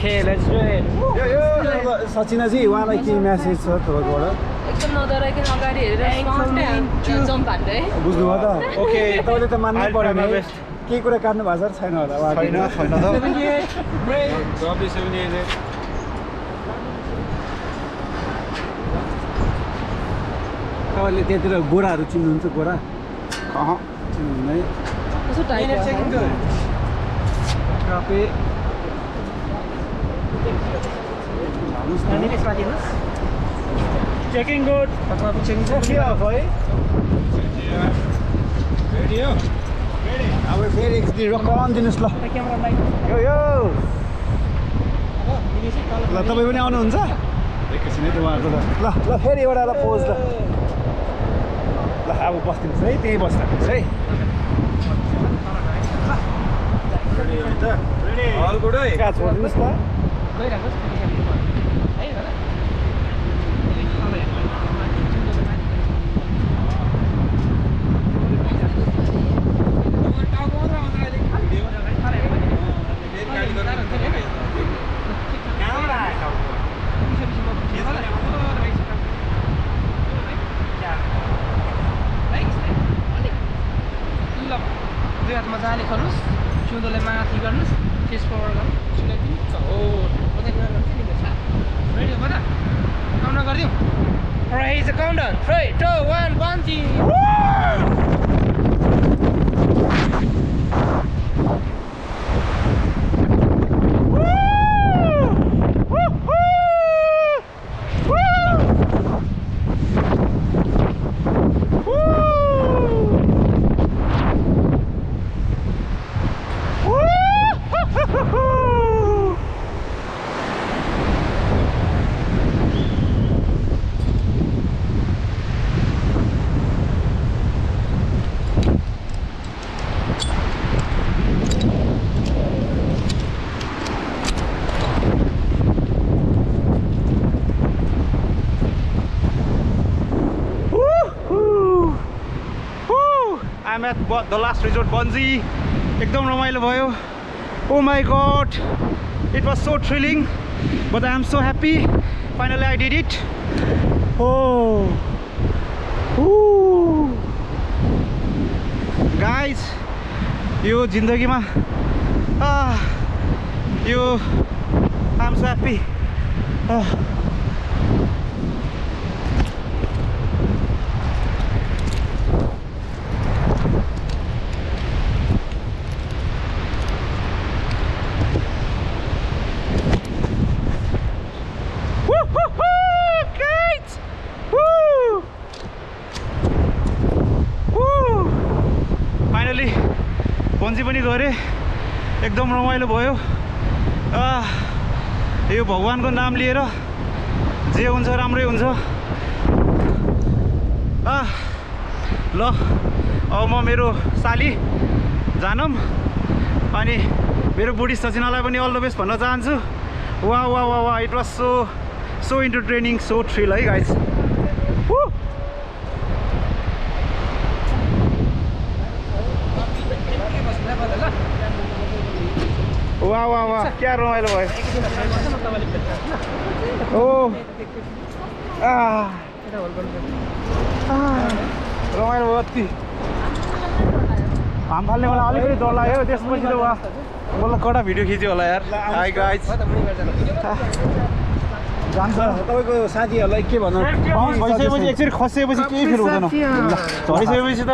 Okay, let's do it. सचिनाजी उहाँलाई के message छ तपाईँबाट एकदम नडराइकन अगाडि हेरेर जम्प हान्नु है बुझ्नुभयो त ओके तपाईँले त मान्नै पर्यो नि बेस्ट केही कुरा काट्नु भएको छ छैन होला छैन छैन त तपाईँले त्यतिर गोराहरू चिन्नुहुन्छ गोरा चिन्नुहुन्न है कस्तो टाइट Checking good. अब फेरि एकचोटि रकम दिनुहोस् ल यो यो ल तपाईँ पनि आउनुहुन्छ एकैछिन है उहाँहरूको त ल ल फेरि एउटा ल पोज ल ल अब बस्दिनुहोस् है त्यहीँ बस्नुहोस् है कहाँ छोडिदिनुहोस् त मजाले गर्नुहोस् सिउँदोले माथि गर्नुहोस् चेस पावर गर्नुहोस् रेडी हो त काउन्ट गरिदिउँ Alright, here's the countdown. 3, 2, 1, Bunjee! I'm at the last resort Bunjee. एकदम रमाइलो भयो. Oh my god, it was so thrilling, but I am so happy. Finally I did it. Oh, guys, यो जिन्दगीमा यो I'm so happy. Finally bungee पनि गरे एकदम रमाइलो भयो यो भगवानको नाम लिएर जे हुन्छ राम्रै हुन्छ ल अब म मेरो साली जानम अनि मेरो बुढी सचिनालाई पनि अल द बेस्ट भन्न चाहन्छु वाह वाह वाह वाह it was so entertaining, so thrill है guys. वाह वाह वाह क्या रमाइलो भयो रमाइलो भयो अति हाम फाल्ने मलाई अलिकति डर लाग्यो त्यसपछि त वाह मलाई कडा भिडियो खिच्यो होला यार हाई गाइज जान्छ तपाईको साथीहरुलाई के भन्नु भइसकेपछि एकचोटि खसिएपछि केही फिल हुँदैन झरिसकेपछि त